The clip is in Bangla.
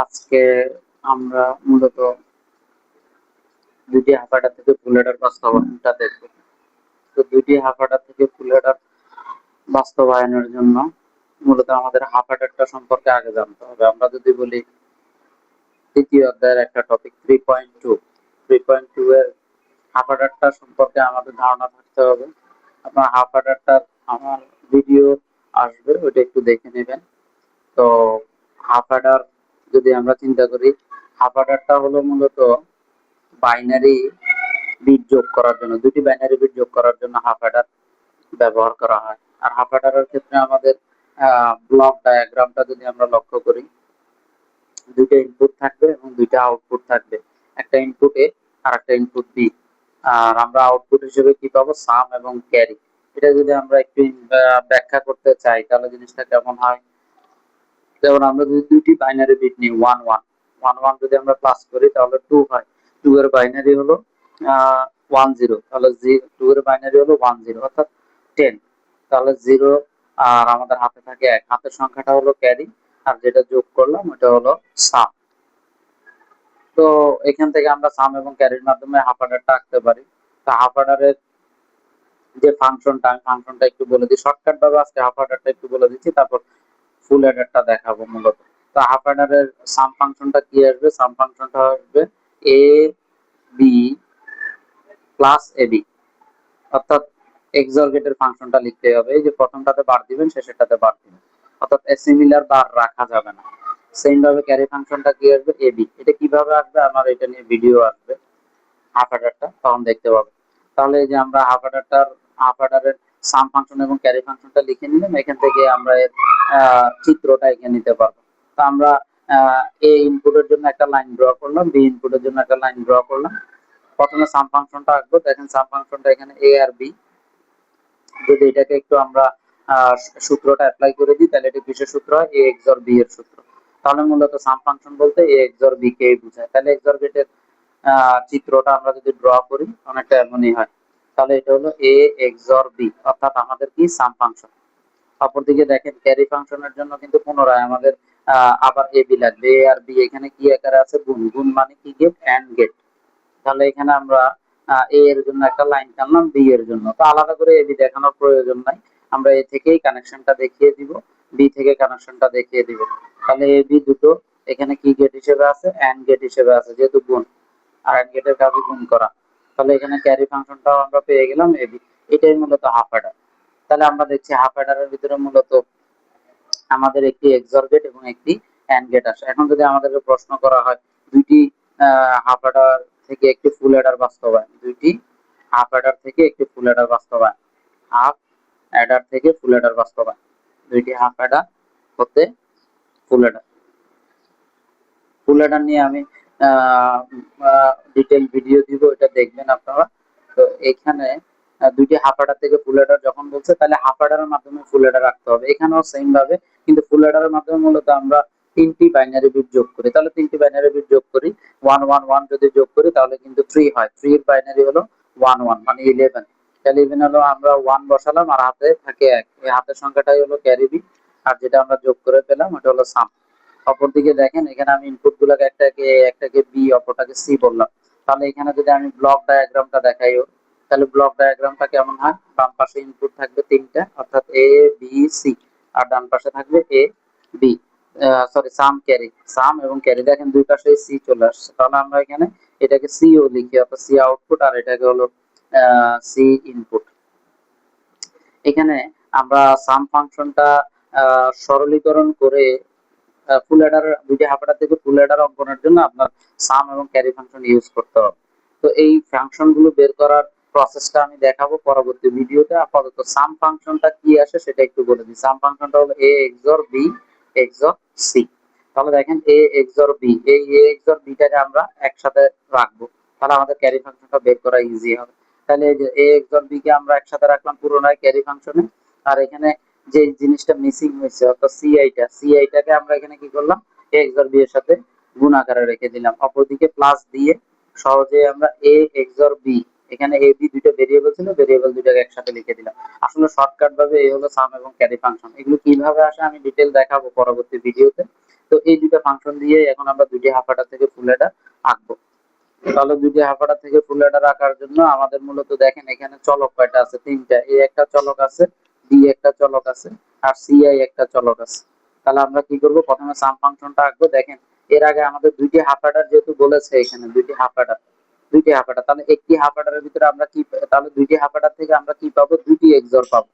আজকে আমরা মূলত দুইটি হাফ অ্যাডার থেকে ফুল অ্যাডার বাস্তবায়নটা দেখব। তো দুইটি হাফ অ্যাডার থেকে ফুল অ্যাডার বাস্তবায়নের জন্য মূলত আমাদের হাফ অ্যাডারটা সম্পর্কে আগে জানতে হবে। আমরা যদি বলি তৃতীয় অধ্যায়ের একটা টপিক 3.2 এর হাফ অ্যাডারটা সম্পর্কে আমাদের ধারণা থাকতে হবে। আপনার হাফ অ্যাডারটার আমার ভিডিও আসবে, ওইটা একটু দেখে নেবেন। তো হাফ অ্যাডার যদি আমরা চিন্তা করি, হাফ অ্যাডারটা হলো মূলত বাইনারি বিট যোগ করার জন্য, দুটি বাইনারি বিট যোগ করার জন্য হাফ অ্যাডার ব্যবহার করা হয়। আর হাফ অ্যাডারের ক্ষেত্রে আমাদের ব্লক ডায়াগ্রামটা যদি আমরা লক্ষ্য করি, দুইটা ইনপুট থাকবে এবং দুইটা আউটপুট থাকবে, একটা ইনপুট এ আর একটা ইনপুট বি। আর আমরা আউটপুট হিসেবে কি পাবো? সাম এবং ক্যারি। এটা যদি আমরা একটু ব্যাখ্যা করতে চাই তাহলে জিনিসটা কেমন হয়? যেমন আমরা যদি দুইটি বাইনারি বিট নিই, 1 1 যদি আমরা প্লাস করি তাহলে 2 হয়। 2 এর বাইনারি হলো 10, তাহলে 2 এর বাইনারি হলো 10 অর্থাৎ 10, তাহলে 0 আর আমাদের হাতে থাকে 1, হাতের সংখ্যাটা হলো ক্যারি আর যেটা যোগ করলাম ওটা হলো সাম। তো এখান থেকে আমরা সাম এবং ক্যারির মাধ্যমে হাফ অ্যাডারটা আঁকতে পারি। তো হাফ অ্যাডারের যে ফাংশনটা, আমি ফাংশনটা একটু বলে দিই শর্টকাট ভাবে, আজকে হাফ অ্যাডারটা একটু বলে দিচ্ছি, তারপর ফুল অ্যাডারটা দেখাবো মূলত। তো হাফ অ্যাডারের সাম ফাংশনটা কি আসবে? সাম ফাংশনটা আসবে A B plus A B, অর্থাৎ এক্সঅর গেটের ফাংশনটা লিখতে হবে। এই যে প্রথমটাতে বার দিবেন, শেষেরটাতে বার দিবেন, অর্থাৎ সিমিলার বার রাখা যাবে না। সেম ভাবে ক্যারি ফাংশনটা কি আসবে? A B. এটা কিভাবে আসবে আমার এটা নিয়ে ভিডিও আসবে হাফ অ্যাডারটা, তখন দেখতে পাবো। তাহলে এই যে আমরা হাফ অ্যাডারের সাম ফাংশন এবং ক্যারি ফাংশনটা লিখে নিলাম, এখান থেকে আমরা এর চিত্রটা এঁকে নিতে পারবো। তো আমরা এ ইনপুটের জন্য একটা লাইন ড্র করলাম, বি ইনপুটের জন্য একটা লাইন ড্র করলাম। প্রথমে সাম ফাংশনটা আঁকবো। দেখেন সাম ফাংশনটা এখানে এ আর বি, যদি এটাকে একটু আমরা আহ, সূত্রটা অ্যাপ্লাই করে দিই তাহলে এটা কিসের সূত্র হয়? এ এক্সর বি এর সূত্র। তাহলে মূলত সাম ফাংশন বলতে এ এক্সর বি কে বোঝায়। তাহলে এক্সর গেটের চিত্রটা আমরা যদি ড্র করি অনেকটা এমনই হয়। তাহলে এটা হলো এ এক্সর বি, অর্থাৎ আমাদের কি সাম ফাংশন। অপরদিকে দেখেন ক্যারি ফাংশনের জন্য কিন্তু পুনরায় আমাদের আবার এ বি লাগবে। এ আর বি এখানে কি আকারে আছে? গুণ। গুণ মানে কি? Gate and gate. তাহলে এখানে আমরা এ এর জন্য একটা লাইন টানলাম, বি এর জন্য তো আলাদা করে এ বি দেখানোর প্রয়োজন নাই। আমরা এ থেকেই কানেকশনটা দেখিয়ে দিব, বি থেকে কানেকশনটা দেখিয়ে দিব। তাহলে এ বি দুটো এখানে কি গেট হিসেবে আছে? এন্ড গেট হিসেবে আছে, যেহেতু গুণ, আর এন্ড গেটের কাজে গুণ করা। তাহলে এখানে ক্যারি ফাংশনটাও আমরা পেয়ে গেলাম এ বি। এটাই মূলত হাফ অ্যাডার। তাহলে আমরা দেখছি হাফ অ্যাডারের ভিতরে মূলত আমাদের একটি এক্সর গেট এবং একটি অ্যান্ড গেট আসে। এখন যদি আমাদেরকে প্রশ্ন করা হয় দুইটি হাফ অ্যাডার থেকে একটি ফুল অ্যাডার বাস্তবায়ন, দুইটি হাফ অ্যাডার থেকে একটি ফুল অ্যাডার বাস্তবায়ন, হাফ অ্যাডার থেকে ফুল অ্যাডার বাস্তবায়ন, দুইটি হাফ অ্যাডার হতে ফুল অ্যাডার। ফুল অ্যাডার নিয়ে আমি ডিটেল ভিডিও দিব, এটা দেখবেন আপনারা। তো এখানে দুইটি হাফ অ্যাডার থেকে ফুল অ্যাডার যখন বলছে, তাহলে হাফ অ্যাডারের মাধ্যমে ফুল অ্যাডার রাখতে হবে। এখানেও সেম ভাবে, কিন্তু ফুল অ্যাডারের মাধ্যমে মূলত আমরা তিনটি বাইনারি বিট যোগ করি। তাহলে তিনটি বাইনারি বিট যোগ করি, 1 1 1 যদি যোগ করি তাহলে কিন্তু 3 হয়। 3 এর বাইনারি হলো 1 1 মানে 11। তাহলে 11 হলো, আমরা 1 বসালাম আর হাতে থাকে 1, এই হাতের সংখ্যাটাই হলো ক্যারি বিট, আর যেটা আমরা যোগ করে পেলাম ওটা হলো সাম। অপরদিকে দেখেন এখানে আমি ইনপুট গুলোকে একটাকে বি অপরটাকে সি বললাম। তাহলে এখানে যদি আমি ব্লক ডায়াগ্রামটা দেখাই, তাহলে ব্লক ডায়াগ্রামটা কেমন হয়? বাম পাশে ইনপুট থাকবে তিনটা, অর্থাৎ এ বি সি, আর ডান পাশে থাকবে A B, sorry some carry, সাম এবং ক্যারি। দেখেন দুই পাশে সি চলে আসছে, তাহলে আমরা এখানে এটাকে সি ও লিখি, অর্থাৎ সি আউটপুট আর এটাকে হলো সি ইনপুট। এখানে আমরা সাম ফাংশনটা সরলীকরণ করে ফুল অ্যাডার, দুইটি হাফ অ্যাডার থেকে ফুল অ্যাডার অঙ্কনের জন্য আপনার সাম এবং ক্যারি ফাংশন ইউজ করতে হবে। তো এই ফাংশন গুলো বের করার প্রসেসটা আমি দেখাবো পরবর্তী ভিডিওতে। আপাতত সাম ফাংশনটা কি আসে সেটা একটু বলে দিই। সাম ফাংশনটা হলো এ এক্সর বি এক্সর সি। তাহলে দেখেন এ এক্সর বি, এই এ এক্সর বিটাকে আমরা একসাথে রাখবো, তাহলে আমাদের ক্যারি ফাংশনটা বের করা ইজি হবে। তাহলে এই যে এ এক্সর বি কে আমরা একসাথে রাখলাম পুরোনায় ক্যারি ফাংশনে, আর এখানে যে জিনিসটা মিসিং হয়েছে অর্থাৎ সিআইটাকে আমরা এখানে কি করলাম? এ এক্সর বি এর সাথে গুণ আকারে রেখে দিলাম। অপরদিকে প্লাস দিয়ে সহজে আমরা এ এক্সর বি, এখানে এ বি দুইটা ভেরিয়েবল ছিল, ভেরিয়েবল দুইটাকে একসাথে লিখে দিলাম। আসলে শর্টকাট ভাবে এই হলো সাম এবং ক্যারি ফাংশন। এগুলো কিভাবে আসে আমি ডিটেল দেখাবো পরবর্তী ভিডিওতে। তো তো এই দুইটা ফাংশন দিয়ে এখন আমরা দুইটি হাফ অ্যাডার থেকে ফুল অ্যাডার আঁকবো। তাহলে দুইটি হাফ অ্যাডার থেকে ফুল অ্যাডার আঁকার জন্য আমাদের মূলত দেখেন এখানে চলক কয়টা আছে, তিনটা। এ একটা চলক আছে, বি একটা চলক আছে, আর সি আই একটা চলক আছে। তাহলে আমরা কি করব, প্রথমে সাম ফাংশনটা আঁকবো। দেখেন এর আগে আমাদের দুইটি হাফ অ্যাডার যেহেতু বলেছে, এখানে দুইটি হাফ অ্যাডার, তাহলে একটি হাফ অ্যাডারের ভিতরে আমরা কি, তাহলে দুইটি হাফ অ্যাডার থেকে আমরা কি পাবো, দুইটি এক্সর পাবো।